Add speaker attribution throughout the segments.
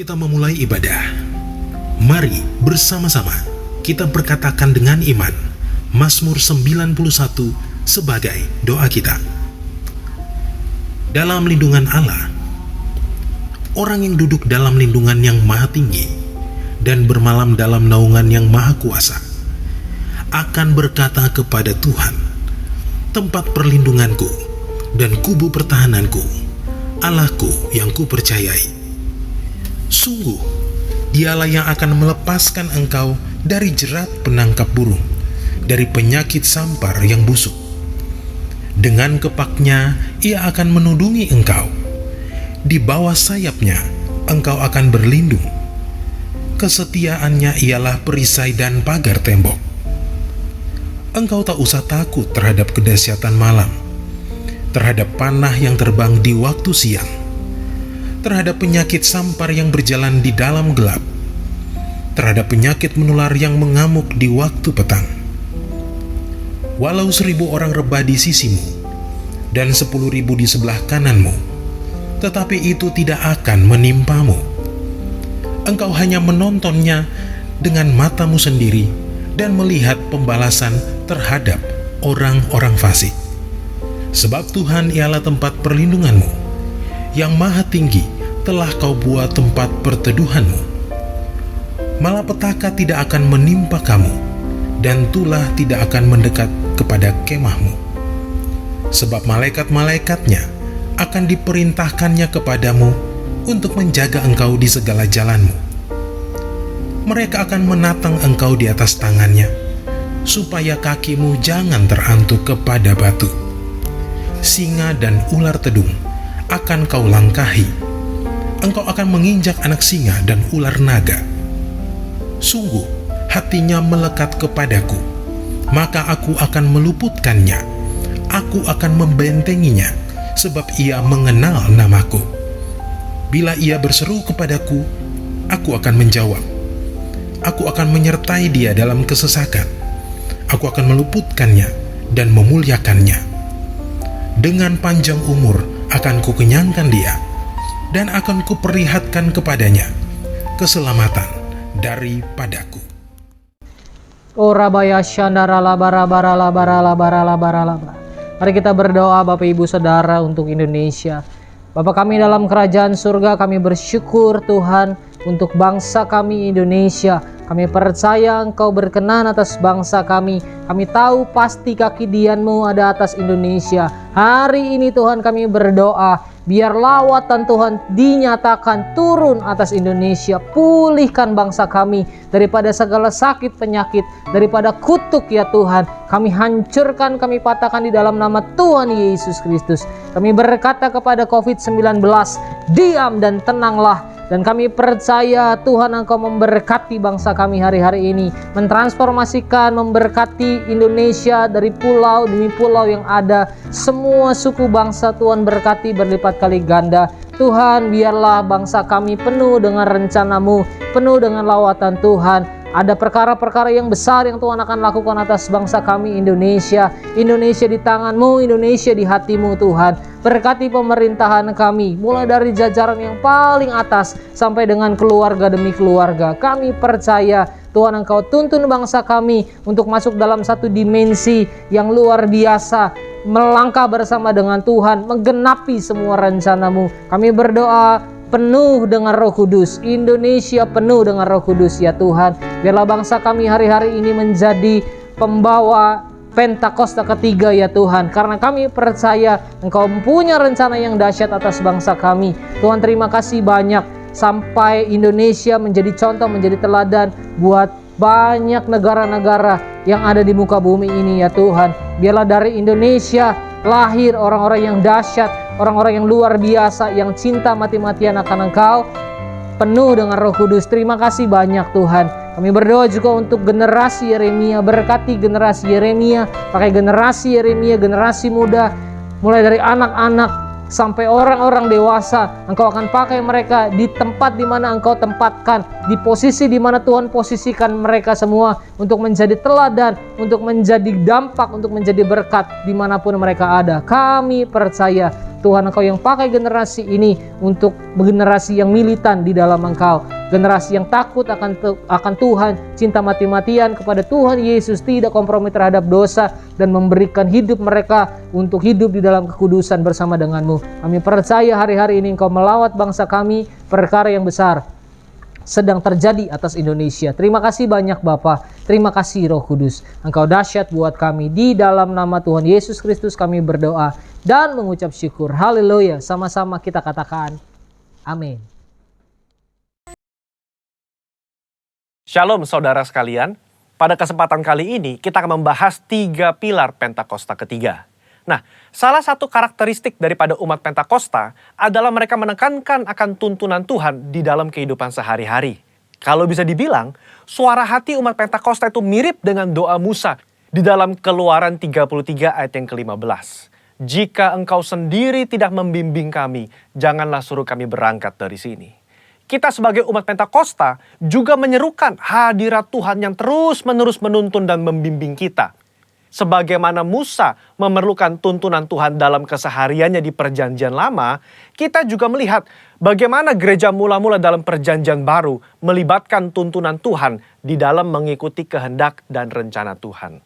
Speaker 1: kita memulai ibadah, mari bersama-sama kita berkatakan dengan iman Mazmur 91 sebagai doa kita. Dalam lindungan Allah, orang yang duduk dalam lindungan yang maha tinggi dan bermalam dalam naungan yang maha kuasa akan berkata kepada Tuhan, tempat perlindunganku dan kubu pertahananku, Allahku yang kupercayai. Sungguh, Dialah yang akan melepaskan engkau dari jerat penangkap burung, dari penyakit sampar yang busuk. Dengan kepaknya Ia akan menudungi engkau. Di bawah sayapnya engkau akan berlindung. Kesetiaannya ialah perisai dan pagar tembok. Engkau tak usah takut terhadap kedahsyatan malam, terhadap panah yang terbang di waktu siang, terhadap penyakit sampar yang berjalan di dalam gelap, terhadap penyakit menular yang mengamuk di waktu petang. Walau 1000 orang rebah di sisimu dan 10.000 di sebelah kananmu, tetapi itu tidak akan menimpamu. Engkau hanya menontonnya dengan matamu sendiri dan melihat pembalasan terhadap orang-orang fasik. Sebab Tuhan ialah tempat perlindunganmu, yang maha tinggi telah kau buat tempat perteduhanmu. Malapetaka tidak akan menimpa kamu, dan tulah tidak akan mendekat kepada kemahmu. Sebab malaikat-malaikatnya akan diperintahkannya kepadamu untuk menjaga engkau di segala jalanmu. Mereka akan menatang engkau di atas tangannya, supaya kakimu jangan terantuk kepada batu. Singa dan ular tedung akan kau langkahi. Engkau akan menginjak anak singa dan ular naga. Sungguh, hatinya melekat kepadaku, maka aku akan meluputkannya. Aku akan membentenginya, sebab ia mengenal namaku. Bila ia berseru kepadaku, aku akan menjawab. Aku akan menyertai dia dalam kesesakan. Aku akan meluputkannya dan memuliakannya. Dengan panjang umur akan kukenyangkan dia, dan akan kuperlihatkan kepadanya keselamatan daripadaku.
Speaker 2: Orabaya syandara labara bara labara labara labara labara. Mari kita berdoa Bapak Ibu Saudara untuk Indonesia. Bapa kami dalam kerajaan surga, kami bersyukur Tuhan untuk bangsa kami Indonesia. Kami percaya Engkau berkenan atas bangsa kami. Kami tahu pasti kaki dian-Mu ada atas Indonesia. Hari ini Tuhan kami berdoa, biar lawatan Tuhan dinyatakan turun atas Indonesia. Pulihkan bangsa kami daripada segala sakit penyakit, daripada kutuk ya Tuhan. Kami hancurkan, kami patahkan di dalam nama Tuhan Yesus Kristus. Kami berkata kepada COVID-19, diam dan tenanglah. Dan kami percaya Tuhan Engkau memberkati bangsa kami hari-hari ini, mentransformasikan, memberkati Indonesia dari pulau demi pulau yang ada. Semua suku bangsa Tuhan berkati berlipat kali ganda. Tuhan, biarlah bangsa kami penuh dengan rencana-Mu, penuh dengan lawatan Tuhan. Ada perkara-perkara yang besar yang Tuhan akan lakukan atas bangsa kami Indonesia. Indonesia di tangan-Mu, Indonesia di hati-Mu Tuhan. Berkati pemerintahan kami, mulai dari jajaran yang paling atas sampai dengan keluarga demi keluarga. Kami percaya Tuhan Engkau tuntun bangsa kami untuk masuk dalam satu dimensi yang luar biasa, melangkah bersama dengan Tuhan, menggenapi semua rencana-Mu. Kami berdoa penuh dengan Roh Kudus, Indonesia penuh dengan Roh Kudus ya Tuhan. Biarlah bangsa kami hari-hari ini menjadi pembawa Pentakosta ketiga ya Tuhan, karena kami percaya Engkau punya rencana yang dahsyat atas bangsa kami. Tuhan, terima kasih banyak sampai Indonesia menjadi contoh, menjadi teladan buat banyak negara-negara yang ada di muka bumi ini ya Tuhan. Biarlah dari Indonesia lahir orang-orang yang dahsyat, orang-orang yang luar biasa, yang cinta mati-matian akan Engkau, penuh dengan Roh Kudus. Terima kasih banyak Tuhan. Kami berdoa juga untuk generasi Yeremia. Berkati generasi Yeremia, pakai generasi Yeremia, generasi muda, mulai dari anak-anak sampai orang-orang dewasa. Engkau akan pakai mereka di tempat di mana Engkau tempatkan, di posisi di mana Tuhan posisikan mereka semua untuk menjadi teladan, untuk menjadi dampak, untuk menjadi berkat dimanapun mereka ada. Kami percaya Tuhan Engkau yang pakai generasi ini untuk generasi yang militan di dalam Engkau. Generasi yang takut akan Tuhan, cinta mati-matian kepada Tuhan Yesus, tidak kompromi terhadap dosa, dan memberikan hidup mereka untuk hidup di dalam kekudusan bersama denganmu. Kami percaya hari-hari ini Engkau melawat bangsa kami, perkara yang besar sedang terjadi atas Indonesia. Terima kasih banyak Bapa, terima kasih Roh Kudus. Engkau dahsyat buat kami. Di dalam nama Tuhan Yesus Kristus kami berdoa dan mengucap syukur. Haleluya. Sama-sama kita katakan amin.
Speaker 3: Shalom saudara sekalian, pada kesempatan kali ini kita akan membahas 3 pilar Pentakosta ketiga. Nah, salah satu karakteristik daripada umat Pentakosta adalah mereka menekankan akan tuntunan Tuhan di dalam kehidupan sehari-hari. Kalau bisa dibilang, suara hati umat Pentakosta itu mirip dengan doa Musa di dalam Keluaran 33 ayat yang ke-15. Jika engkau sendiri tidak membimbing kami, janganlah suruh kami berangkat dari sini. Kita sebagai umat Pentakosta juga menyerukan hadirat Tuhan yang terus-menerus menuntun dan membimbing kita. Sebagaimana Musa memerlukan tuntunan Tuhan dalam kesehariannya di Perjanjian Lama, kita juga melihat bagaimana gereja mula-mula dalam Perjanjian Baru melibatkan tuntunan Tuhan di dalam mengikuti kehendak dan rencana Tuhan.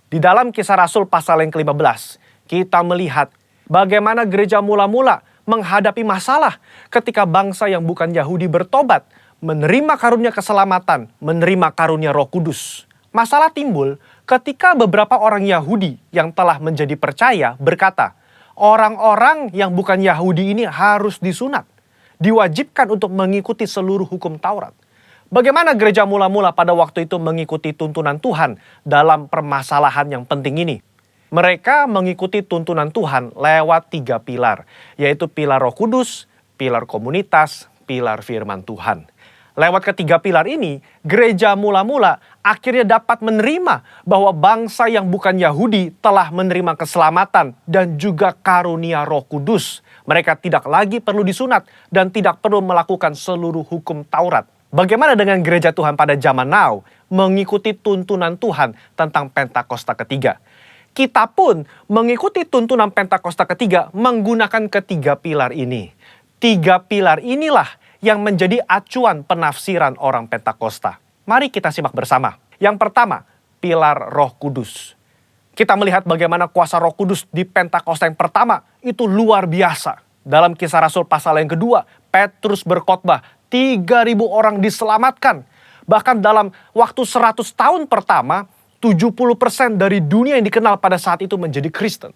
Speaker 3: Di dalam Kisah Rasul pasal yang ke-15, kita melihat bagaimana gereja mula-mula menghadapi masalah ketika bangsa yang bukan Yahudi bertobat, menerima karunia keselamatan, menerima karunia Roh Kudus. Masalah timbul ketika beberapa orang Yahudi yang telah menjadi percaya berkata, orang-orang yang bukan Yahudi ini harus disunat, diwajibkan untuk mengikuti seluruh hukum Taurat. Bagaimana gereja mula-mula pada waktu itu mengikuti tuntunan Tuhan dalam permasalahan yang penting ini? Mereka mengikuti tuntunan Tuhan lewat 3 pilar, yaitu pilar Roh Kudus, pilar komunitas, pilar firman Tuhan. Lewat ketiga pilar ini, gereja mula-mula akhirnya dapat menerima bahwa bangsa yang bukan Yahudi telah menerima keselamatan dan juga karunia Roh Kudus. Mereka tidak lagi perlu disunat dan tidak perlu melakukan seluruh hukum Taurat. Bagaimana dengan gereja Tuhan pada zaman now mengikuti tuntunan Tuhan tentang Pentakosta ketiga? Kita pun mengikuti tuntunan Pentakosta ketiga menggunakan ketiga pilar ini. 3 pilar inilah yang menjadi acuan penafsiran orang Pentakosta. Mari kita simak bersama. Yang pertama, pilar Roh Kudus. Kita melihat bagaimana kuasa Roh Kudus di Pentakosta yang pertama itu luar biasa. Dalam Kisah Rasul pasal yang kedua, Petrus berkhotbah, 3.000 orang diselamatkan. Bahkan dalam waktu 100 tahun pertama, 70% dari dunia yang dikenal pada saat itu menjadi Kristen.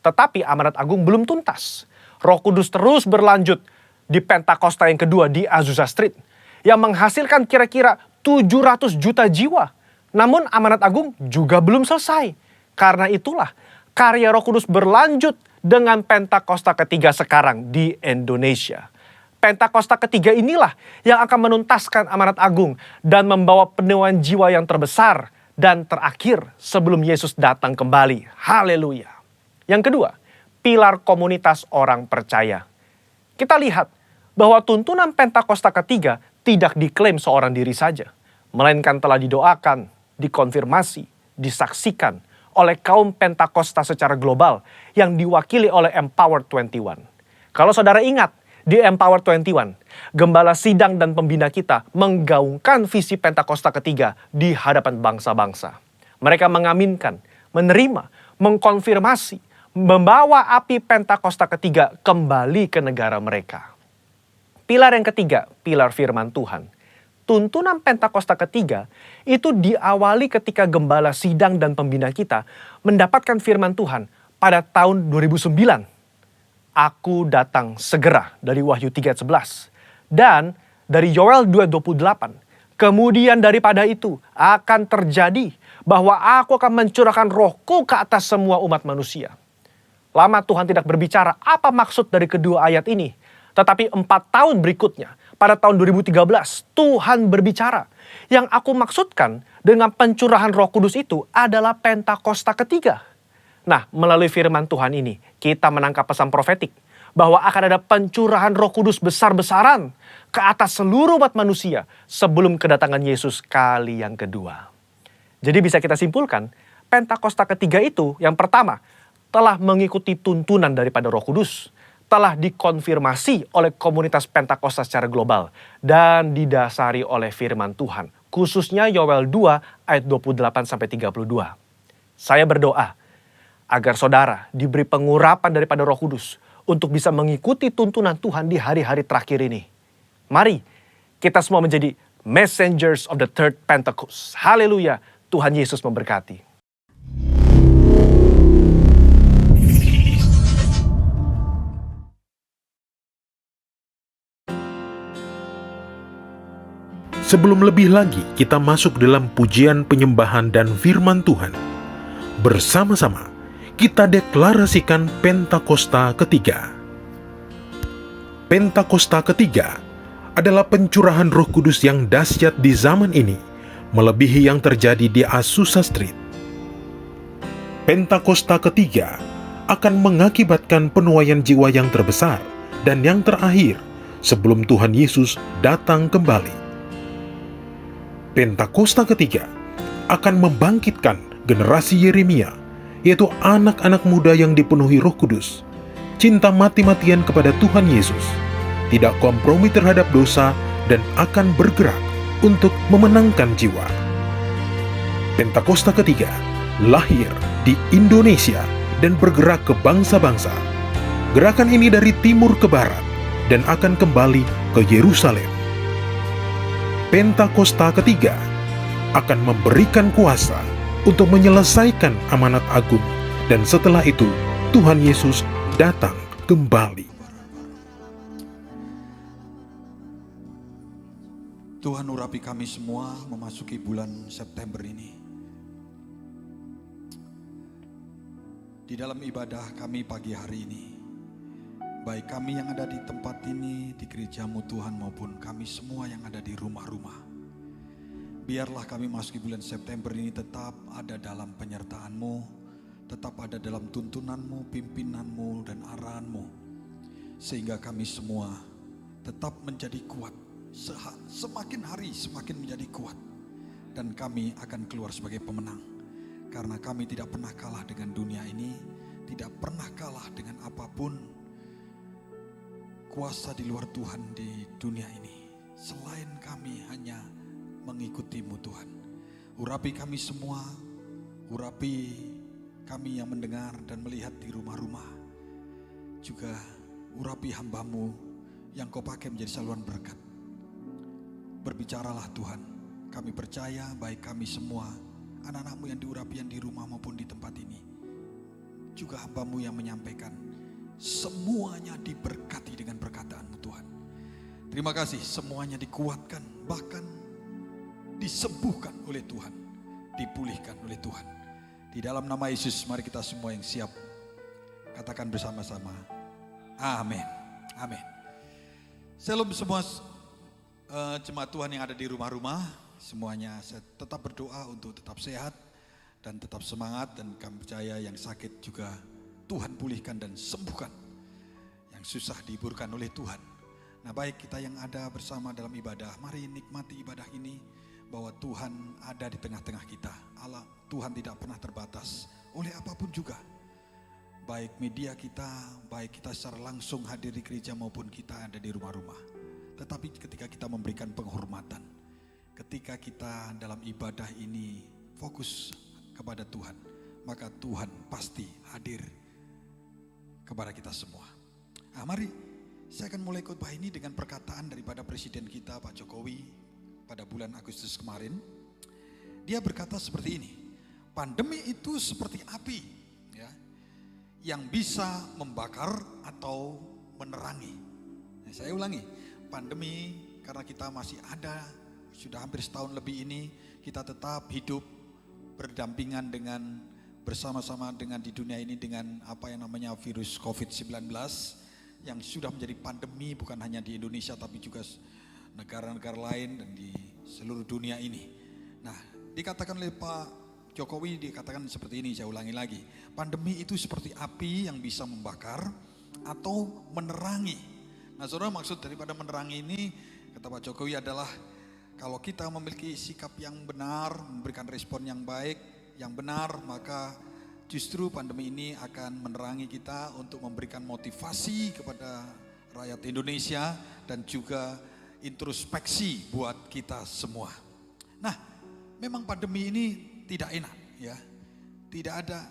Speaker 3: Tetapi amanat agung belum tuntas. Roh Kudus terus berlanjut di Pentakosta yang kedua di Azusa Street, yang menghasilkan kira-kira 700 juta jiwa. Namun amanat agung juga belum selesai. Karena itulah karya Roh Kudus berlanjut dengan Pentakosta ketiga sekarang di Indonesia. Pentakosta ketiga inilah yang akan menuntaskan amanat agung dan membawa penuaian jiwa yang terbesar dan terakhir sebelum Yesus datang kembali. Haleluya. Yang kedua, pilar komunitas orang percaya. Kita lihat bahwa tuntunan Pentakosta ketiga tidak diklaim seorang diri saja, melainkan telah didoakan, dikonfirmasi, disaksikan oleh kaum Pentakosta secara global yang diwakili oleh Empower 21. Kalau saudara ingat, di Empower 21, gembala sidang dan pembina kita menggaungkan visi Pentakosta ketiga di hadapan bangsa-bangsa. Mereka mengaminkan, menerima, mengkonfirmasi, membawa api Pentakosta ketiga kembali ke negara mereka. Pilar yang ketiga, pilar firman Tuhan. Tuntunan Pentakosta ketiga itu diawali ketika gembala sidang dan pembina kita mendapatkan firman Tuhan pada tahun 2009. Aku datang segera dari Wahyu 3:11 dan dari Yoel 2:28. Kemudian daripada itu akan terjadi bahwa aku akan mencurahkan rohku ke atas semua umat manusia. Lama Tuhan tidak berbicara apa maksud dari kedua ayat ini. Tetapi 4 tahun berikutnya, pada tahun 2013, Tuhan berbicara. Yang aku maksudkan dengan pencurahan Roh Kudus itu adalah Pentakosta ketiga. Nah, melalui firman Tuhan ini, kita menangkap pesan profetik bahwa akan ada pencurahan Roh Kudus besar-besaran ke atas seluruh umat manusia sebelum kedatangan Yesus kali yang kedua. Jadi bisa kita simpulkan, Pentakosta ketiga itu yang pertama telah mengikuti tuntunan daripada Roh Kudus. telah dikonfirmasi oleh komunitas Pentakosta secara global dan didasari oleh firman Tuhan, khususnya Yoel 2 ayat 28-32. Saya berdoa agar saudara diberi pengurapan daripada Roh Kudus untuk bisa mengikuti tuntunan Tuhan di hari-hari terakhir ini. Mari kita semua menjadi messengers of the third Pentecost. Haleluya, Tuhan Yesus memberkati.
Speaker 1: Sebelum lebih lagi kita masuk dalam pujian penyembahan dan firman Tuhan, bersama-sama kita deklarasikan Pentakosta ketiga. Pentakosta ketiga adalah pencurahan Roh Kudus yang dahsyat di zaman ini, melebihi yang terjadi di Azusa Street. Pentakosta ketiga akan mengakibatkan penuaian jiwa yang terbesar dan yang terakhir sebelum Tuhan Yesus datang kembali. Pentakosta ketiga akan membangkitkan generasi Yeremia, yaitu anak-anak muda yang dipenuhi Roh Kudus, cinta mati-matian kepada Tuhan Yesus, tidak kompromi terhadap dosa, dan akan bergerak untuk memenangkan jiwa. Pentakosta ketiga lahir di Indonesia dan bergerak ke bangsa-bangsa. Gerakan ini dari timur ke barat dan akan kembali ke Yerusalem. Pentakosta ketiga akan memberikan kuasa untuk menyelesaikan amanat agung, dan setelah itu Tuhan Yesus datang kembali.
Speaker 4: Tuhan urapi kami semua memasuki bulan September ini. Di dalam ibadah kami pagi hari ini, baik kami yang ada di tempat ini, di gerejamu Tuhan, maupun kami semua yang ada di rumah-rumah. Biarlah kami masuki bulan September ini tetap ada dalam penyertaan-Mu, tetap ada dalam tuntunan-Mu, pimpinan-Mu, dan arahan-Mu. Sehingga kami semua tetap menjadi kuat. Semakin hari semakin menjadi kuat. Dan kami akan keluar sebagai pemenang. Karena kami tidak pernah kalah dengan dunia ini, tidak pernah kalah dengan apapun kuasa di luar Tuhan di dunia ini. Selain kami hanya mengikutimu Tuhan. Urapi kami semua, urapi kami yang mendengar dan melihat di rumah-rumah. Juga urapi hamba-Mu yang Kau pakai menjadi saluran berkat. Berbicaralah Tuhan, kami percaya baik kami semua, anak-anak-Mu yang diurapi yang di rumah maupun di tempat ini. Juga hamba-Mu yang menyampaikan, semuanya diberkati dengan perkataan-Mu Tuhan. Terima kasih, semuanya dikuatkan, bahkan disembuhkan oleh Tuhan, dipulihkan oleh Tuhan. Di dalam nama Yesus, mari kita semua yang siap katakan bersama-sama, amin, amin. Shalom semua jemaat Tuhan yang ada di rumah-rumah, semuanya saya tetap berdoa untuk tetap sehat dan tetap semangat, dan kami percaya yang sakit juga Tuhan pulihkan dan sembuhkan, yang susah dihiburkan oleh Tuhan. Nah, baik kita yang ada bersama dalam ibadah, mari nikmati ibadah ini, bahwa Tuhan ada di tengah-tengah kita. Allah, Tuhan tidak pernah terbatas oleh apapun juga. Baik media kita, baik kita secara langsung hadir di gereja maupun kita ada di rumah-rumah. Tetapi ketika kita memberikan penghormatan, ketika kita dalam ibadah ini fokus kepada Tuhan, maka Tuhan pasti hadir kepada kita semua. Nah, mari saya akan mulai khotbah ini dengan perkataan daripada Presiden kita Pak Jokowi pada bulan Agustus kemarin. Dia berkata seperti ini, pandemi itu seperti api ya, yang bisa membakar atau menerangi. Nah, saya ulangi, pandemi karena kita masih ada, sudah hampir setahun lebih ini, kita tetap hidup berdampingan dengan, bersama-sama dengan di dunia ini dengan apa yang namanya virus COVID-19 yang sudah menjadi pandemi bukan hanya di Indonesia tapi juga negara-negara lain dan di seluruh dunia ini. Nah, dikatakan oleh Pak Jokowi, dikatakan seperti ini, saya ulangi lagi. Pandemi itu seperti api yang bisa membakar atau menerangi. Nah, saudara, maksud daripada menerangi ini, kata Pak Jokowi adalah kalau kita memiliki sikap yang benar, memberikan respon yang baik, yang benar, maka justru pandemi ini akan menerangi kita untuk memberikan motivasi kepada rakyat Indonesia dan juga introspeksi buat kita semua. Nah, memang pandemi ini tidak enak ya. Tidak ada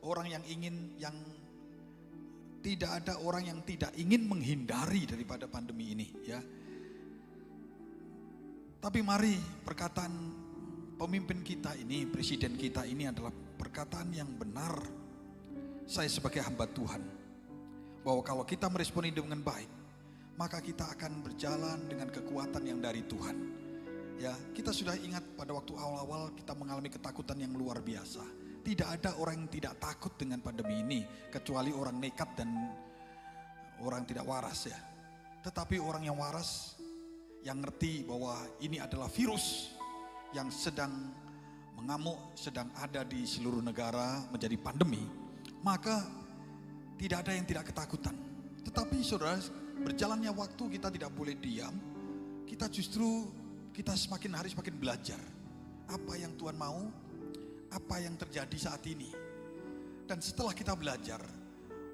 Speaker 4: orang yang tidak ingin menghindari daripada pandemi ini ya. Tapi mari perkataan pemimpin kita ini, presiden kita ini adalah perkataan yang benar. Saya sebagai hamba Tuhan, bahwa kalau kita meresponi dengan baik, maka kita akan berjalan dengan kekuatan yang dari Tuhan. Ya, kita sudah ingat pada waktu awal-awal kita mengalami ketakutan yang luar biasa. Tidak ada orang yang tidak takut dengan pandemi ini, kecuali orang nekat dan orang tidak waras ya. Tetapi orang yang waras, yang ngerti bahwa ini adalah virus yang sedang mengamuk, sedang ada di seluruh negara menjadi pandemi, maka tidak ada yang tidak ketakutan. Tetapi saudara, berjalannya waktu kita tidak boleh diam. Kita semakin hari semakin belajar apa yang Tuhan mau, apa yang terjadi saat ini. Dan setelah kita belajar,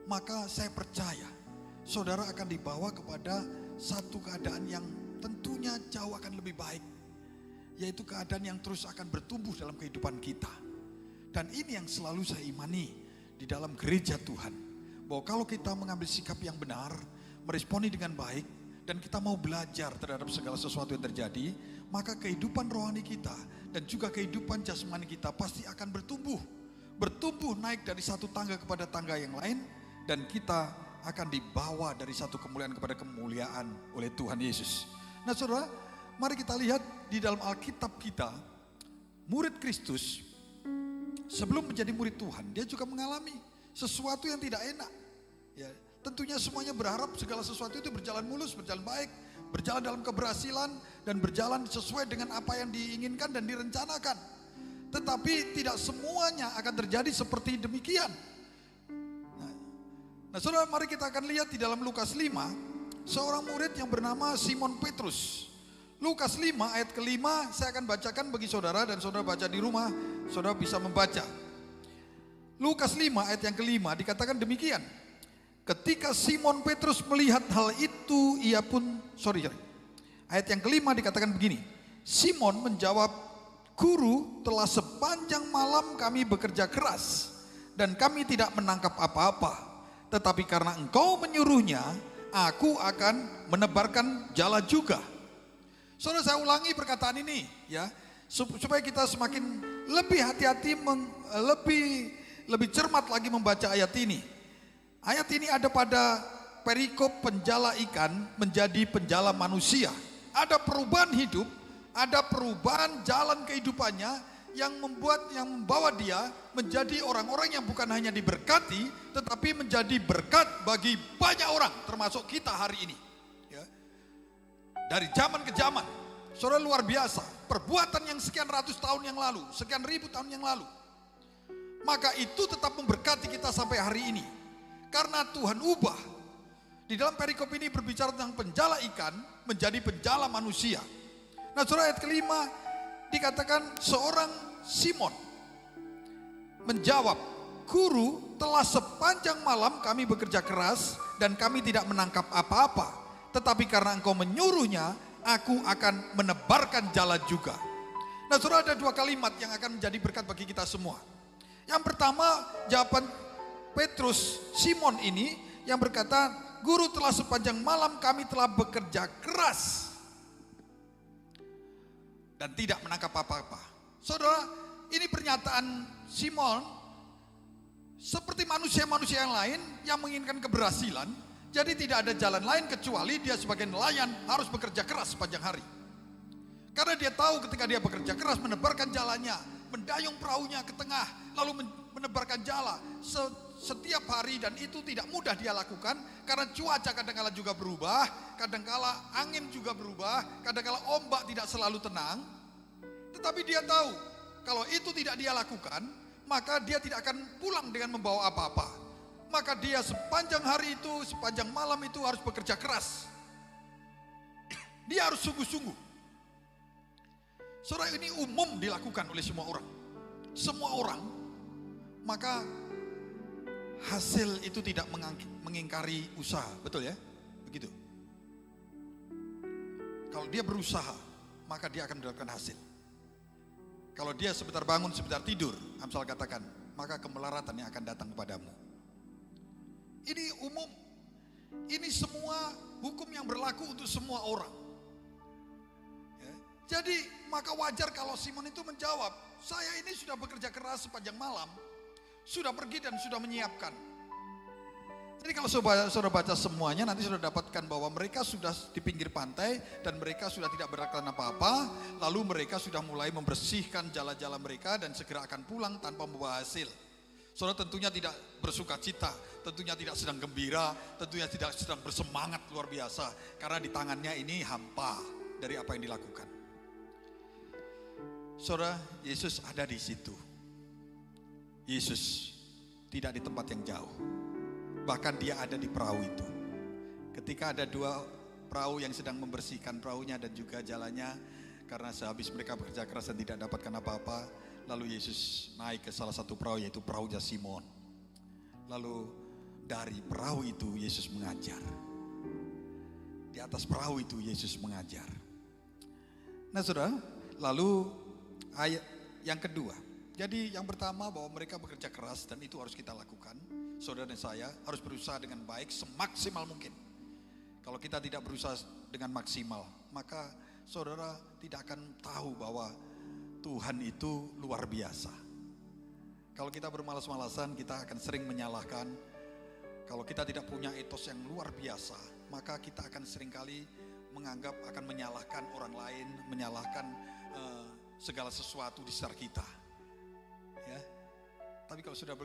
Speaker 4: maka saya percaya saudara akan dibawa kepada satu keadaan yang tentunya jauh akan lebih baik, yaitu keadaan yang terus akan bertumbuh dalam kehidupan kita. Dan ini yang selalu saya imani di dalam gereja Tuhan, bahwa kalau kita mengambil sikap yang benar, meresponi dengan baik, dan kita mau belajar terhadap segala sesuatu yang terjadi, maka kehidupan rohani kita dan juga kehidupan jasmani kita pasti akan bertumbuh naik dari satu tangga kepada tangga yang lain, dan kita akan dibawa dari satu kemuliaan kepada kemuliaan oleh Tuhan Yesus. Nah saudara, mari kita lihat di dalam Alkitab kita, murid Kristus sebelum menjadi murid Tuhan, dia juga mengalami sesuatu yang tidak enak. Ya, tentunya semuanya berharap segala sesuatu itu berjalan mulus, berjalan baik, berjalan dalam keberhasilan, dan berjalan sesuai dengan apa yang diinginkan dan direncanakan. Tetapi tidak semuanya akan terjadi seperti demikian. Nah saudara, mari kita akan lihat di dalam Lukas 5, seorang murid yang bernama Simon Petrus. Lukas 5 ayat ke-5 saya akan bacakan bagi saudara, dan saudara baca di rumah, saudara bisa membaca. Lukas 5 ayat yang ke-5 dikatakan demikian. Ketika Simon Petrus melihat hal itu, ayat yang ke-5 dikatakan begini. Simon menjawab, "Guru, telah sepanjang malam kami bekerja keras dan kami tidak menangkap apa-apa. Tetapi karena engkau menyuruhnya, aku akan menebarkan jala juga." Saudara, saya ulangi perkataan ini ya, supaya kita semakin lebih hati-hati, lebih cermat lagi membaca ayat ini. Ayat ini ada pada perikop penjala ikan menjadi penjala manusia. Ada perubahan hidup, ada perubahan jalan kehidupannya yang membawa dia menjadi orang-orang yang bukan hanya diberkati, tetapi menjadi berkat bagi banyak orang, termasuk kita hari ini. Ya. Dari zaman ke zaman, saudara, luar biasa. Perbuatan yang sekian ratus tahun yang lalu, sekian ribu tahun yang lalu, maka itu tetap memberkati kita sampai hari ini. Karena Tuhan ubah. Di dalam perikop ini berbicara tentang penjala ikan menjadi penjala manusia. Nah saudara, ayat kelima dikatakan seorang Simon menjawab, "Guru, telah sepanjang malam kami bekerja keras dan kami tidak menangkap apa-apa. Tetapi karena engkau menyuruhnya, aku akan menebarkan jala juga." Nah saudara, ada dua kalimat yang akan menjadi berkat bagi kita semua. Yang pertama, jawaban Petrus Simon ini yang berkata, "Guru, telah sepanjang malam kami telah bekerja keras dan tidak menangkap apa-apa." Saudara, ini pernyataan Simon seperti manusia-manusia yang lain yang menginginkan keberhasilan. Jadi tidak ada jalan lain kecuali dia sebagai nelayan harus bekerja keras sepanjang hari. Karena dia tahu ketika dia bekerja keras, menebarkan jalannya, mendayung perahunya ke tengah, lalu menebarkan jala setiap hari, dan itu tidak mudah dia lakukan karena cuaca kadang-kala juga berubah, kadang-kala angin juga berubah, kadang-kala ombak tidak selalu tenang. Tetapi dia tahu kalau itu tidak dia lakukan, maka dia tidak akan pulang dengan membawa apa-apa. Maka dia sepanjang hari itu, sepanjang malam itu harus bekerja keras. Dia harus sungguh-sungguh. Saudara, ini umum dilakukan oleh semua orang. Semua orang maka hasil itu tidak mengingkari usaha, betul ya? Begitu. Kalau dia berusaha, maka dia akan mendapatkan hasil. Kalau dia sebentar bangun, sebentar tidur, Amsal katakan, maka kemelaratan yang akan datang kepadamu. Ini umum. Ini semua hukum yang berlaku untuk semua orang. Ya. Jadi maka wajar kalau Simon itu menjawab, saya ini sudah bekerja keras sepanjang malam, sudah pergi dan sudah menyiapkan. Jadi kalau saudara baca semuanya, nanti saudara dapatkan bahwa mereka sudah di pinggir pantai dan mereka sudah tidak berlakukan apa-apa. Lalu mereka sudah mulai membersihkan jala-jala mereka dan segera akan pulang tanpa membawa hasil. Saudara tentunya tidak bersuka cita, tentunya tidak sedang gembira, tentunya tidak sedang bersemangat luar biasa. Karena di tangannya ini hampa dari apa yang dilakukan. Saudara, Yesus ada di situ. Yesus tidak di tempat yang jauh. Bahkan dia ada di perahu itu. Ketika ada dua perahu yang sedang membersihkan perahunya dan juga jalannya, karena sehabis mereka bekerja keras dan tidak dapatkan apa-apa, lalu Yesus naik ke salah satu perahu, yaitu perahunya Simon. Lalu dari perahu itu Yesus mengajar. Di atas perahu itu Yesus mengajar. Nah saudara, lalu ayat yang kedua. Jadi yang pertama bahwa mereka bekerja keras dan itu harus kita lakukan. Saudara dan saya harus berusaha dengan baik semaksimal mungkin. Kalau kita tidak berusaha dengan maksimal, maka saudara tidak akan tahu bahwa Tuhan itu luar biasa. Kalau kita bermalas-malasan, kita akan sering menyalahkan. Kalau kita tidak punya etos yang luar biasa, maka kita akan seringkali menganggap akan menyalahkan orang lain, menyalahkan segala sesuatu di sekitar kita. Ya. Tapi kalau sudah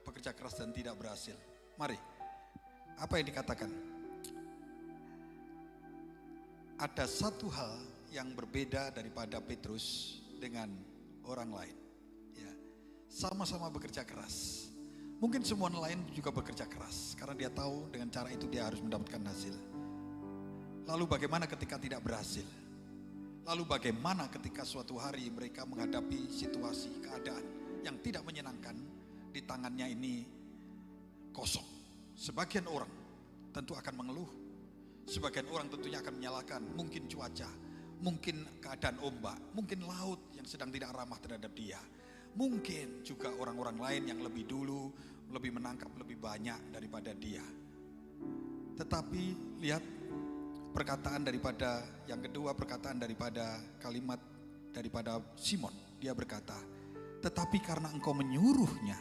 Speaker 4: bekerja keras dan tidak berhasil, mari, apa yang dikatakan? Ada satu hal yang berbeda daripada Petrus dengan orang lain. Ya, sama-sama bekerja keras. Mungkin semua lain juga bekerja keras karena dia tahu dengan cara itu dia harus mendapatkan hasil. Lalu bagaimana ketika tidak berhasil? Lalu bagaimana ketika suatu hari mereka menghadapi situasi keadaan yang tidak menyenangkan, di tangannya ini kosong. Sebagian orang tentu akan mengeluh. Sebagian orang tentunya akan menyalahkan mungkin cuaca, mungkin keadaan ombak, mungkin laut yang sedang tidak ramah terhadap dia. Mungkin juga orang-orang lain yang lebih dulu, lebih menangkap lebih banyak daripada dia. Tetapi lihat perkataan daripada yang kedua, perkataan daripada kalimat daripada Simon. Dia berkata, tetapi karena engkau menyuruhnya,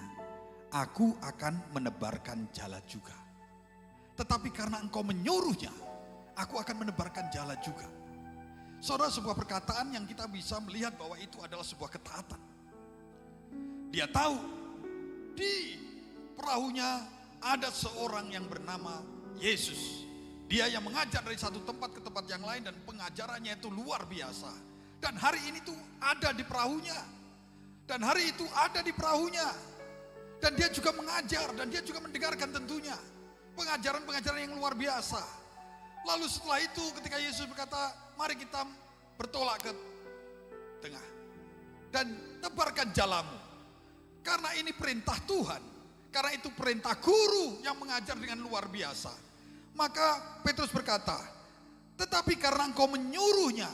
Speaker 4: aku akan menebarkan jala juga. Tetapi karena engkau menyuruhnya, aku akan menebarkan jala juga. Saudara, sebuah perkataan yang kita bisa melihat bahwa itu adalah sebuah ketaatan. Dia tahu di perahunya ada seorang yang bernama Yesus. Dia yang mengajar dari satu tempat ke tempat yang lain dan pengajarannya itu luar biasa. Dan hari ini tuh ada di perahunya. Dan hari itu ada di perahunya. Dan dia juga mengajar dan dia juga mendengarkan tentunya pengajaran-pengajaran yang luar biasa. Lalu setelah itu ketika Yesus berkata, mari kita bertolak ke tengah dan tebarkan jalamu. Karena ini perintah Tuhan. Karena itu perintah guru yang mengajar dengan luar biasa. Maka Petrus berkata, tetapi karena engkau menyuruhnya,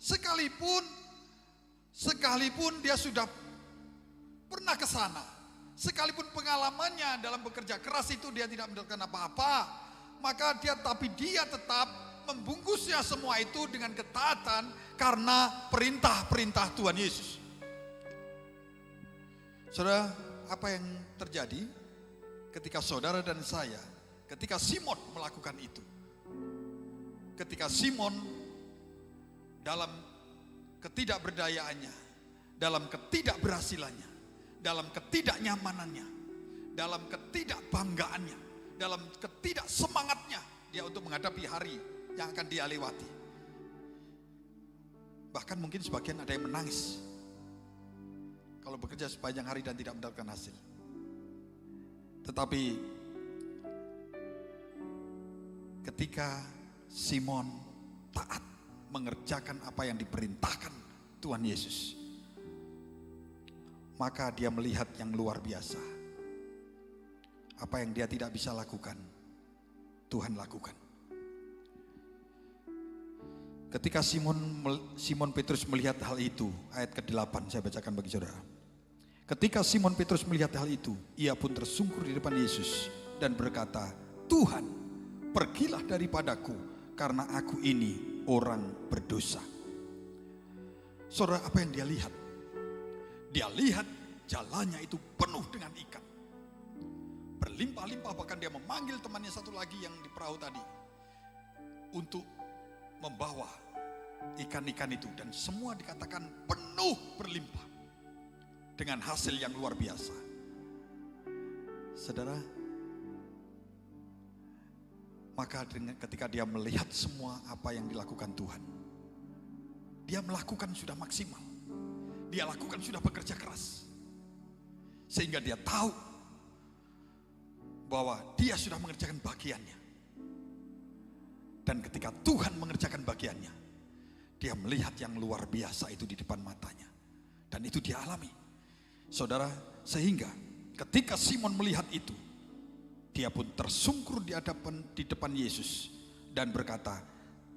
Speaker 4: sekalipun dia sudah pernah ke sana, sekalipun pengalamannya dalam bekerja keras itu dia tidak mendapatkan apa-apa, maka dia tetap membungkusnya semua itu dengan ketaatan karena perintah-perintah Tuhan Yesus. Saudara, apa yang terjadi ketika saudara dan saya, ketika Simon melakukan itu? Ketika Simon dalam ketidakberdayaannya, dalam ketidakberhasilannya, dalam ketidaknyamanannya, dalam ketidakbanggaannya, dalam ketidaksemangatnya dia untuk menghadapi hari yang akan dia lewati. Bahkan mungkin sebagian ada yang menangis kalau bekerja sepanjang hari dan tidak mendapatkan hasil. Tetapi ketika Simon taat mengerjakan apa yang diperintahkan Tuhan Yesus, maka dia melihat yang luar biasa. Apa yang dia tidak bisa lakukan, Tuhan lakukan. Ketika Simon Petrus melihat hal itu, ayat ke-8 saya bacakan bagi saudara. Ketika Simon Petrus melihat hal itu, ia pun tersungkur di depan Yesus dan berkata, "Tuhan, pergilah daripadaku, karena aku ini orang berdosa." Saudara, apa yang dia lihat? Dia lihat jalannya itu penuh dengan ikan. Berlimpah-limpah, bahkan dia memanggil temannya satu lagi yang di perahu tadi untuk membawa ikan-ikan itu, dan semua dikatakan penuh berlimpah dengan hasil yang luar biasa. Saudara, maka ketika dia melihat semua apa yang dilakukan Tuhan, dia melakukan sudah maksimal, dia lakukan sudah bekerja keras, sehingga dia tahu bahwa dia sudah mengerjakan bagiannya. Dan ketika Tuhan mengerjakan bagiannya, dia melihat yang luar biasa itu di depan matanya. Dan itu dia alami, saudara. Sehingga ketika Simon melihat itu, dia pun tersungkur di depan Yesus dan berkata,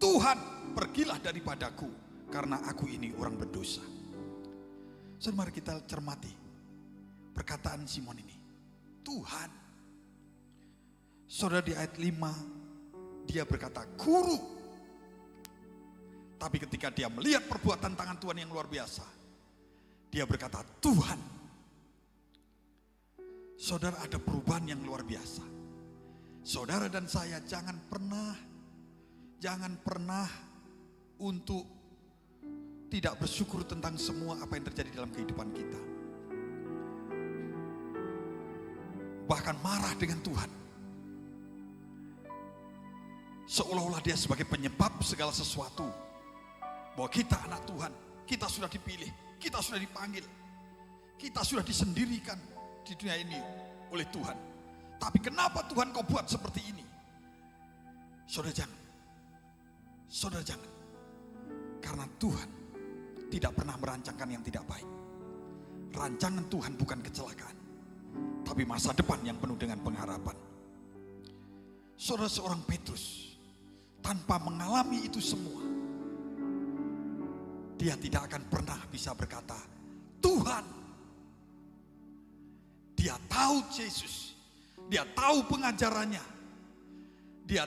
Speaker 4: "Tuhan, pergilah daripadaku, karena aku ini orang berdosa." Saudara, mari kita cermati perkataan Simon ini. Tuhan. Saudara, di ayat 5 dia berkata, "Guru." Tapi ketika dia melihat perbuatan tangan Tuhan yang luar biasa, dia berkata, "Tuhan." Saudara, ada perubahan yang luar biasa. Saudara dan saya jangan pernah untuk tidak bersyukur tentang semua apa yang terjadi dalam kehidupan kita. Bahkan marah dengan Tuhan. Seolah-olah dia sebagai penyebab segala sesuatu. Bahwa kita anak Tuhan, kita sudah dipilih, kita sudah dipanggil, kita sudah disendirikan di dunia ini oleh Tuhan. Tapi kenapa Tuhan kau buat seperti ini? Saudara jangan. Karena Tuhan tidak pernah merancangkan yang tidak baik. Rancangan Tuhan bukan kecelakaan, tapi masa depan yang penuh dengan pengharapan. Saudara, seorang Petrus tanpa mengalami itu semua, dia tidak akan pernah bisa berkata, "Tuhan." Dia tahu Yesus, dia tahu pengajarannya, dia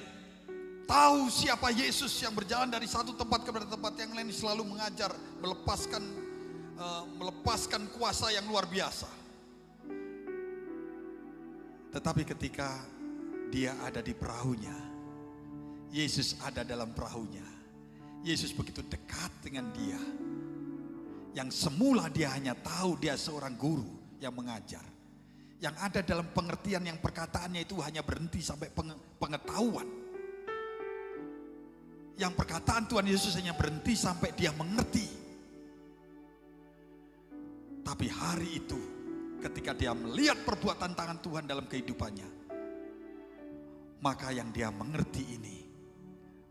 Speaker 4: tahu siapa Yesus yang berjalan dari satu tempat kepada tempat yang lain, selalu mengajar, melepaskan kuasa yang luar biasa. Tetapi ketika dia ada di perahunya, Yesus ada dalam perahunya, Yesus begitu dekat dengan dia, yang semula dia hanya tahu dia seorang guru yang mengajar, yang ada dalam pengertian yang perkataannya itu hanya berhenti sampai pengetahuan, yang perkataan Tuhan Yesus hanya berhenti sampai dia mengerti. Tapi hari itu ketika dia melihat perbuatan tangan Tuhan dalam kehidupannya, maka yang dia mengerti ini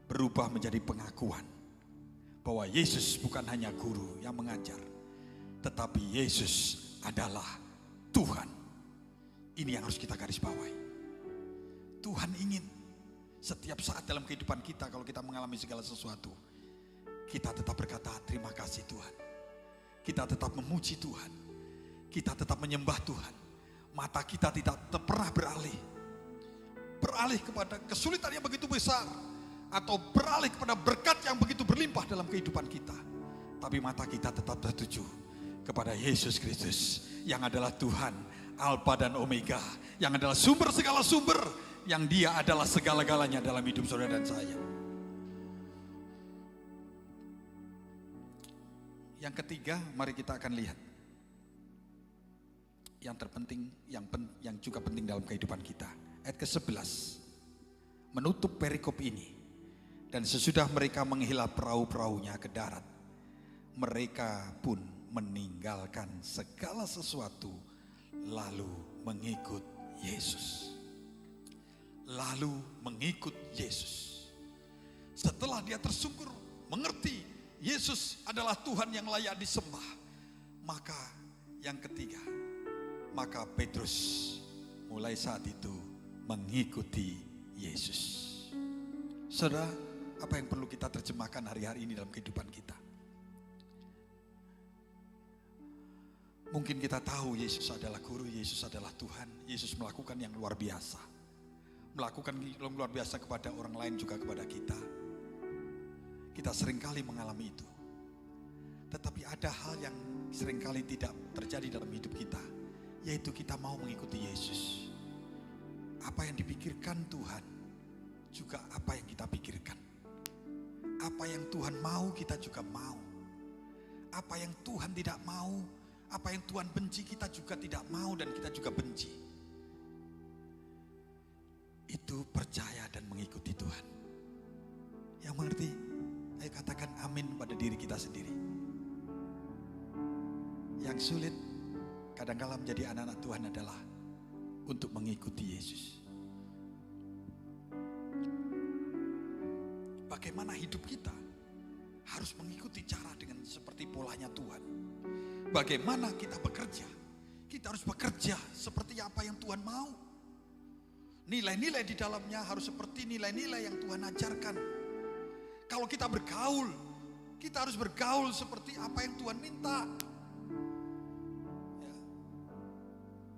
Speaker 4: berubah menjadi pengakuan bahwa Yesus bukan hanya guru yang mengajar, tetapi Yesus adalah Tuhan. Ini yang harus kita garis bawahi. Tuhan ingin setiap saat dalam kehidupan kita, kalau kita mengalami segala sesuatu, kita tetap berkata, "Terima kasih Tuhan." Kita tetap memuji Tuhan, kita tetap menyembah Tuhan. Mata kita tidak pernah beralih kepada kesulitan yang begitu besar, atau beralih kepada berkat yang begitu berlimpah dalam kehidupan kita. Tapi mata kita tetap tertuju kepada Yesus Kristus, yang adalah Tuhan, Alfa dan Omega, yang adalah sumber segala sumber, yang Dia adalah segala-galanya dalam hidup saudara dan saya. Yang ketiga, mari kita akan lihat yang terpenting, yang juga penting dalam kehidupan kita. Ayat ke-11 menutup perikop ini. Dan sesudah mereka menghela perahu-perahunya ke darat, mereka pun meninggalkan segala sesuatu lalu mengikut Yesus. Lalu mengikut Yesus. Setelah dia tersungkur mengerti Yesus adalah Tuhan yang layak disembah, maka Yang ketiga, maka Petrus mulai saat itu mengikuti Yesus. Saudara, apa yang perlu kita terjemahkan hari-hari ini dalam kehidupan kita? Mungkin kita tahu Yesus adalah guru, Yesus adalah Tuhan, Yesus melakukan yang luar biasa. Melakukan yang luar biasa kepada orang lain juga kepada kita. Kita seringkali mengalami itu. Tetapi ada hal yang seringkali tidak terjadi dalam hidup kita, yaitu kita mau mengikuti Yesus. Apa yang dipikirkan Tuhan, juga apa yang kita pikirkan. Apa yang Tuhan mau, kita juga mau. Apa yang Tuhan tidak mau, apa yang Tuhan benci, kita juga tidak mau dan kita juga benci. Itu percaya dan mengikuti Tuhan. Yang mengerti, ayo katakan amin pada diri kita sendiri. Yang sulit kadang-kala menjadi anak-anak Tuhan adalah untuk mengikuti Yesus. Bagaimana hidup kita harus mengikuti cara dengan seperti polanya Tuhan. Bagaimana kita bekerja, kita harus bekerja seperti apa yang Tuhan mau. Nilai-nilai di dalamnya harus seperti nilai-nilai yang Tuhan ajarkan. Kalau kita bergaul, kita harus bergaul seperti apa yang Tuhan minta. Ya.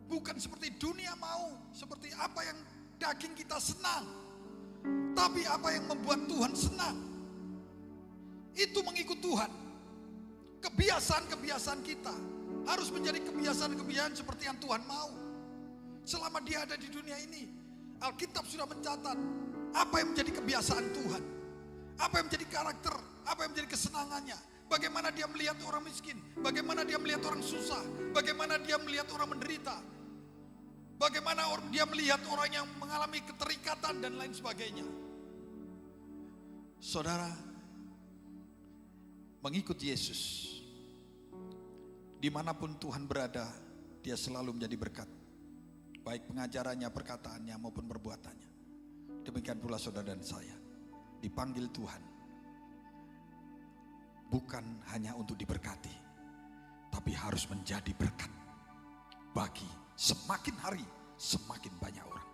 Speaker 4: Bukan seperti dunia mau, seperti apa yang daging kita senang. Tapi apa yang membuat Tuhan senang, itu mengikut Tuhan. Kebiasaan-kebiasaan kita harus menjadi kebiasaan-kebiasaan seperti yang Tuhan mau. Selama dia ada di dunia ini, Alkitab sudah mencatat apa yang menjadi kebiasaan Tuhan, apa yang menjadi karakter, apa yang menjadi kesenangannya. Bagaimana dia melihat orang miskin, bagaimana dia melihat orang susah, bagaimana dia melihat orang menderita, bagaimana dia melihat orang yang mengalami keterikatan dan lain sebagainya. Saudara, mengikut Yesus, dimanapun Tuhan berada, dia selalu menjadi berkat. Baik pengajarannya, perkataannya maupun perbuatannya. Demikian pula saudara dan saya, dipanggil Tuhan bukan hanya untuk diberkati, tapi harus menjadi berkat bagi semakin hari semakin banyak orang.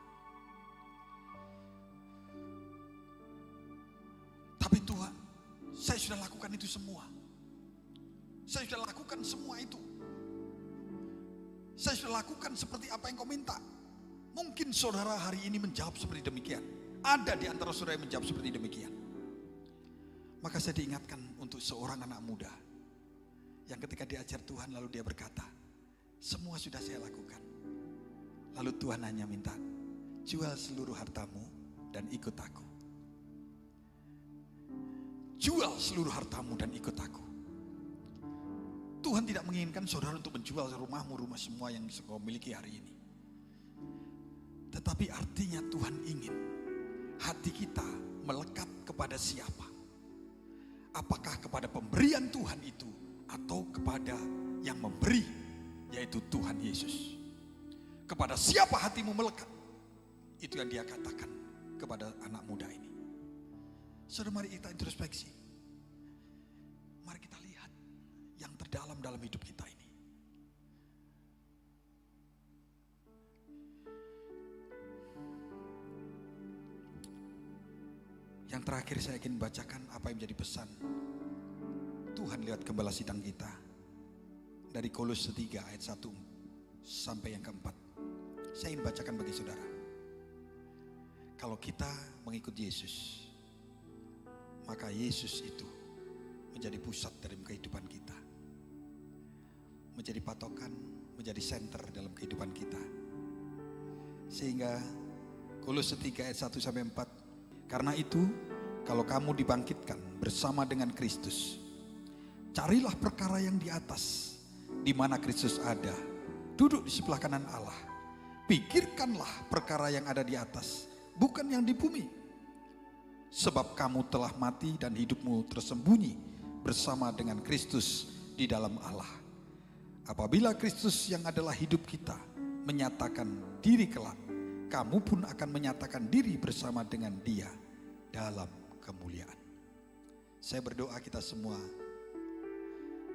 Speaker 4: Tapi Tuhan, saya sudah lakukan itu semua. Saya sudah lakukan semua itu. Saya sudah lakukan seperti apa yang kau minta. Mungkin saudara hari ini menjawab seperti demikian. Ada di antara saudara yang menjawab seperti demikian. Maka saya diingatkan untuk seorang anak muda yang ketika diajar Tuhan lalu dia berkata, semua sudah saya lakukan. Lalu Tuhan hanya minta, jual seluruh hartamu dan ikut aku. Jual seluruh hartamu dan ikut aku. Tuhan tidak menginginkan saudara untuk menjual rumahmu, rumah semua yang kau miliki hari ini. Tetapi artinya Tuhan ingin hati kita melekat kepada siapa? Apakah kepada pemberian Tuhan itu atau kepada yang memberi, yaitu Tuhan Yesus? Kepada siapa hatimu melekat? Itu yang dia katakan kepada anak muda ini. Saudara, mari kita introspeksi. Mari kita lihat yang terdalam dalam hidup kita ini. Yang terakhir saya ingin bacakan apa yang menjadi pesan Tuhan lewat gembala sidang kita. Dari Kolose 3 ayat 1 sampai yang keempat. Saya ingin bacakan bagi saudara. Kalau kita mengikut Yesus, maka Yesus itu menjadi pusat dalam kehidupan kita. Menjadi patokan, menjadi senter dalam kehidupan kita. Sehingga Kolose 3 ayat 1 sampai 4. Karena itu, kalau kamu dibangkitkan bersama dengan Kristus, carilah perkara yang di atas, di mana Kristus ada, duduk di sebelah kanan Allah. Pikirkanlah perkara yang ada di atas, bukan yang di bumi. Sebab kamu telah mati dan hidupmu tersembunyi bersama dengan Kristus di dalam Allah. Apabila Kristus yang adalah hidup kita menyatakan diri kelak, kamu pun akan menyatakan diri bersama dengan Dia dalam kemuliaan. Saya berdoa kita semua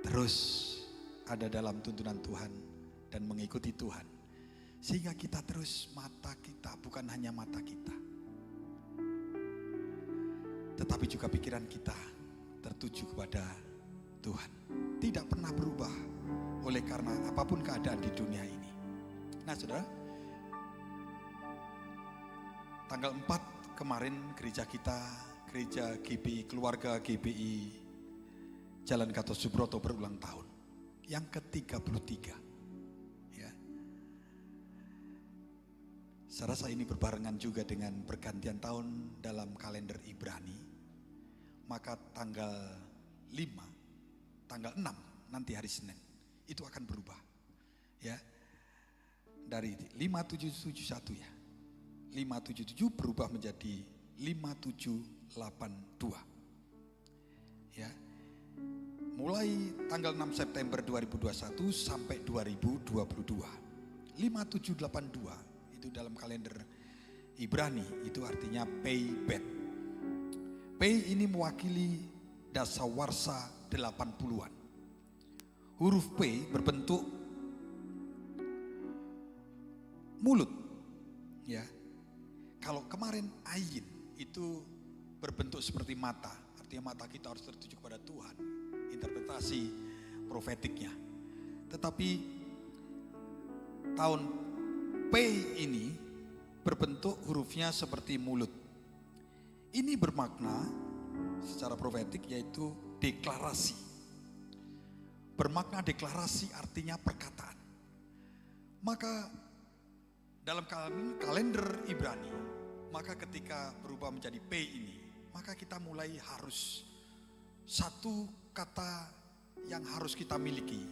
Speaker 4: terus ada dalam tuntunan Tuhan dan mengikuti Tuhan. Sehingga kita terus, mata kita bukan hanya mata kita, tetapi juga pikiran kita tertuju kepada Tuhan. Tidak pernah berubah oleh karena apapun keadaan di dunia ini. Nah saudara, tanggal 4 kemarin gereja kita, gereja GBI, keluarga GBI Jalan Gatot Subroto berulang tahun. Yang ke-33. Ya. Saya rasa ini berbarengan juga dengan pergantian tahun dalam kalender Ibrani. Maka tanggal 5, tanggal 6 nanti hari Senin itu akan berubah. Ya. Dari 5771 ya. 577 berubah menjadi 5782. Ya. Mulai tanggal 6 September 2021 sampai 2022. 5782 itu dalam kalender Ibrani itu artinya pay bet. Pay ini mewakili dasawarsa 80-an. Huruf P berbentuk mulut. Ya. Kalau kemarin ayin itu berbentuk seperti mata, artinya mata kita harus tertuju kepada Tuhan, interpretasi profetiknya. Tetapi tahun P ini berbentuk hurufnya seperti mulut. Ini bermakna secara profetik yaitu deklarasi. Bermakna deklarasi artinya perkataan. Maka dalam kalender Ibrani, maka ketika berubah menjadi P ini, maka kita mulai harus satu kata yang harus kita miliki,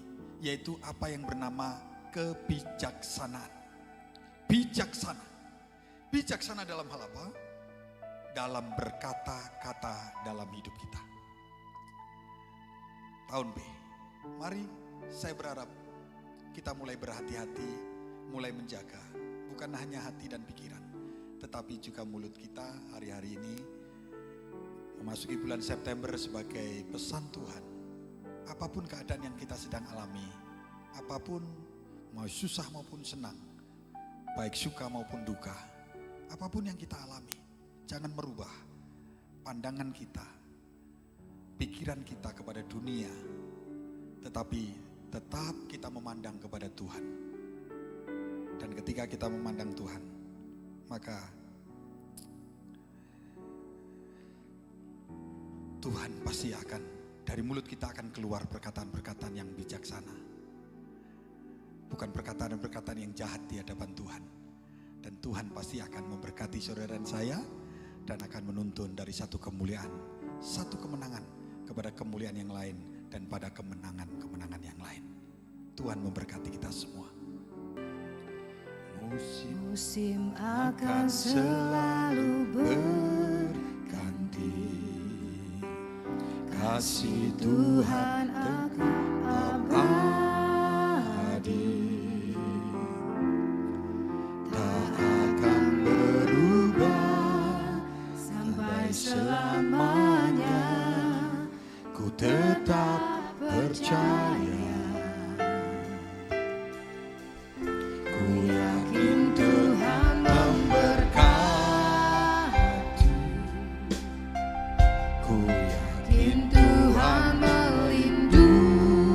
Speaker 4: yaitu apa yang bernama kebijaksanaan. Bijaksana. Bijaksana dalam hal apa? Dalam berkata-kata dalam hidup kita. Tahun B. Mari saya berharap kita mulai berhati-hati, mulai menjaga. Bukan hanya hati dan pikiran, tetapi juga mulut kita hari-hari ini memasuki bulan September sebagai pesan Tuhan. Apapun keadaan yang kita sedang alami, apapun mau susah maupun senang, baik suka maupun duka, apapun yang kita alami, jangan merubah pandangan kita, pikiran kita kepada dunia, tetapi tetap kita memandang kepada Tuhan. Dan ketika kita memandang Tuhan, maka Tuhan pasti akan, dari mulut kita akan keluar perkataan-perkataan yang bijaksana. Bukan perkataan-perkataan yang jahat di hadapan Tuhan. Dan Tuhan pasti akan memberkati saudara dan saya, dan akan menuntun dari satu kemuliaan, satu kemenangan kepada kemuliaan yang lain, dan pada kemenangan-kemenangan yang lain. Tuhan memberkati kita semua.
Speaker 5: Musim akan selalu berganti, kasih Tuhan akan abadi, tak akan berubah sampai selamanya. Ku tetap percaya. Tuhan melindungi.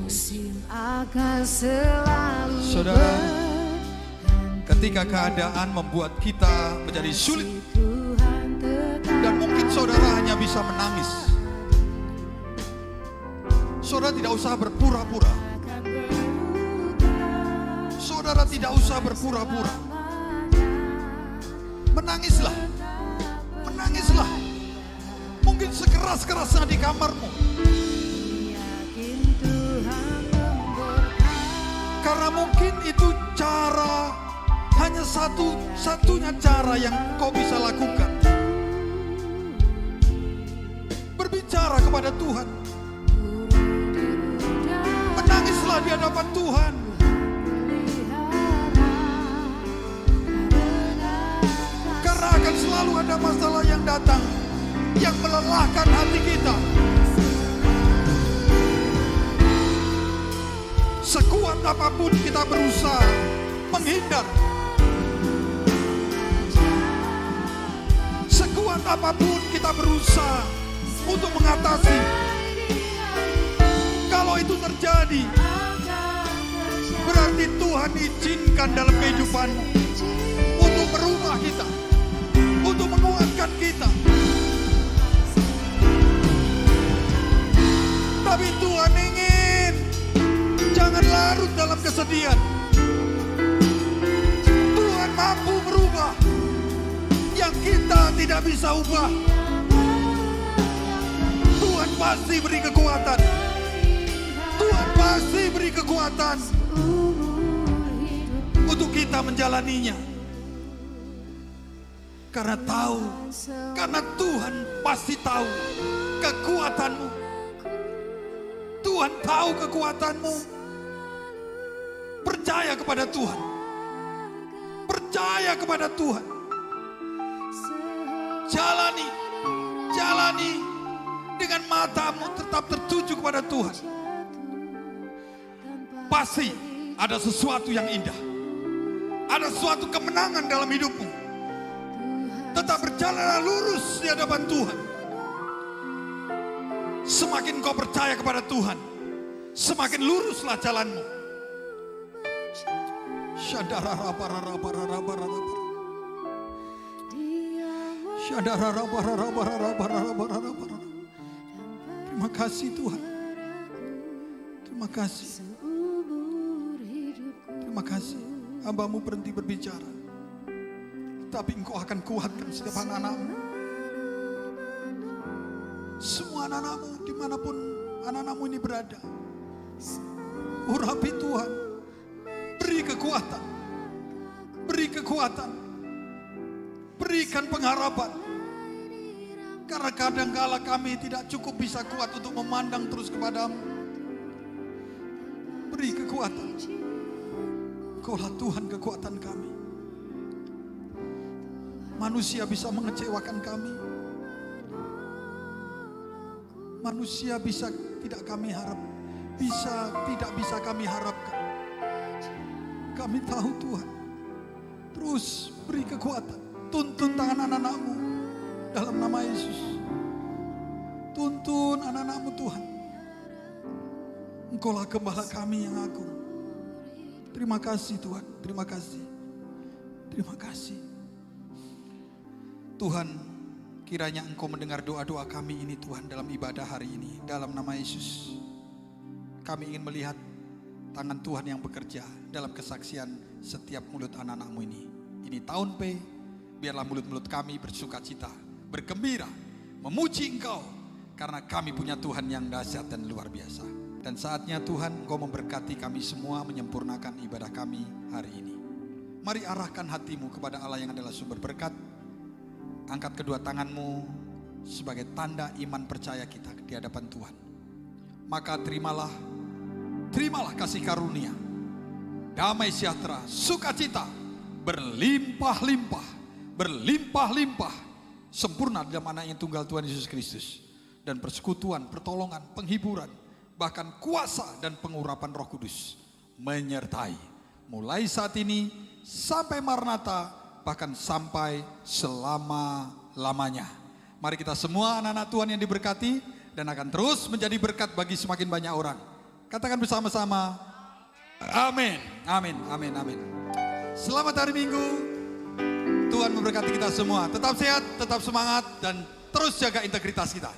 Speaker 5: musim akan selalu
Speaker 4: Saudara, ketika keadaan membuat kita menjadi sulit
Speaker 5: Tuhan tetap
Speaker 4: dan mungkin saudara hanya bisa menangis, saudara tidak usah berpura-pura.
Speaker 5: akan berputar
Speaker 4: Saudara tidak usah berpura-pura. Menangislah. Menangislah. Mungkin sekeras-kerasnya di kamarmu.
Speaker 5: yakin Tuhan memberkati.
Speaker 4: Karena mungkin itu cara, hanya satu-satunya cara yang kau bisa lakukan. Berbicara kepada Tuhan. Menangislah di hadapan Tuhan. Karena akan selalu ada masalah yang datang, yang melelahkan hati kita. Sekuat apapun kita berusaha menghindar, sekuat apapun kita berusaha untuk mengatasi, kalau itu terjadi, berarti Tuhan izinkan dalam kehidupanmu untuk merubah kita, untuk menguatkan kita. Tapi Tuhan ingin jangan larut dalam kesedihan. Tuhan mampu merubah yang kita tidak bisa ubah. Tuhan pasti beri kekuatan. Tuhan pasti beri kekuatan untuk kita menjalaninya. Karena tahu, karena Tuhan pasti tahu kekuatanmu. Tuhan tahu kekuatanmu. Percaya kepada Tuhan. Percaya kepada Tuhan. Jalani dengan matamu tetap tertuju kepada Tuhan. Pasti ada sesuatu yang indah. Ada sesuatu kemenangan dalam hidupmu. Tetap berjalanlah lurus di hadapan Tuhan. Semakin kau percaya kepada Tuhan, semakin luruslah jalanmu. Terima kasih Tuhan. Terima kasih. Terima kasih. Hamba-Mu berhenti berbicara, tapi Engkau akan kuatkan setiap anak-anak-Mu. Semua anak-anak-Mu dimanapun anak-anak-Mu ini berada, urapi Tuhan. Beri kekuatan. Beri kekuatan. Berikan pengharapan. Karena kadangkala kami tidak cukup bisa kuat untuk memandang terus kepadamu. Beri kekuatan. Kaulah Tuhan kekuatan kami. Manusia bisa mengecewakan kami. Manusia bisa tidak kami harap. Tidak bisa kami harapkan. Kami tahu Tuhan. Terus beri kekuatan. Tuntun tangan anak-anak-Mu dalam nama Yesus. Tuntun anak-anak-Mu Tuhan. Engkaulah gembala kami yang agung. Terima kasih Tuhan. Terima kasih. Terima kasih. Tuhan, kiranya Engkau mendengar doa-doa kami ini Tuhan dalam ibadah hari ini. Dalam nama Yesus. Kami ingin melihat tangan Tuhan yang bekerja dalam kesaksian setiap mulut anak-anak-Mu ini. Ini tahun P, biarlah mulut-mulut kami bersukacita, bergembira, memuji Engkau. Karena kami punya Tuhan yang dahsyat dan luar biasa. Dan saatnya Tuhan Engkau memberkati kami semua menyempurnakan ibadah kami hari ini. Mari arahkan hatimu kepada Allah yang adalah sumber berkat. Angkat kedua tanganmu sebagai tanda iman percaya kita di hadapan Tuhan. Maka terimalah kasih karunia, damai sejahtera, sukacita, berlimpah-limpah, sempurna dalam Anak yang tunggal Tuhan Yesus Kristus. Dan persekutuan, pertolongan, penghiburan, bahkan kuasa dan pengurapan Roh Kudus menyertai. Mulai saat ini sampai Maranatha, bahkan sampai selama-lamanya. Mari kita semua anak-anak Tuhan yang diberkati dan akan terus menjadi berkat bagi semakin banyak orang. Katakan bersama-sama. Amin. Amin. Amin. Amin. Selamat hari Minggu. Tuhan memberkati kita semua. Tetap sehat, tetap semangat, dan terus jaga integritas kita.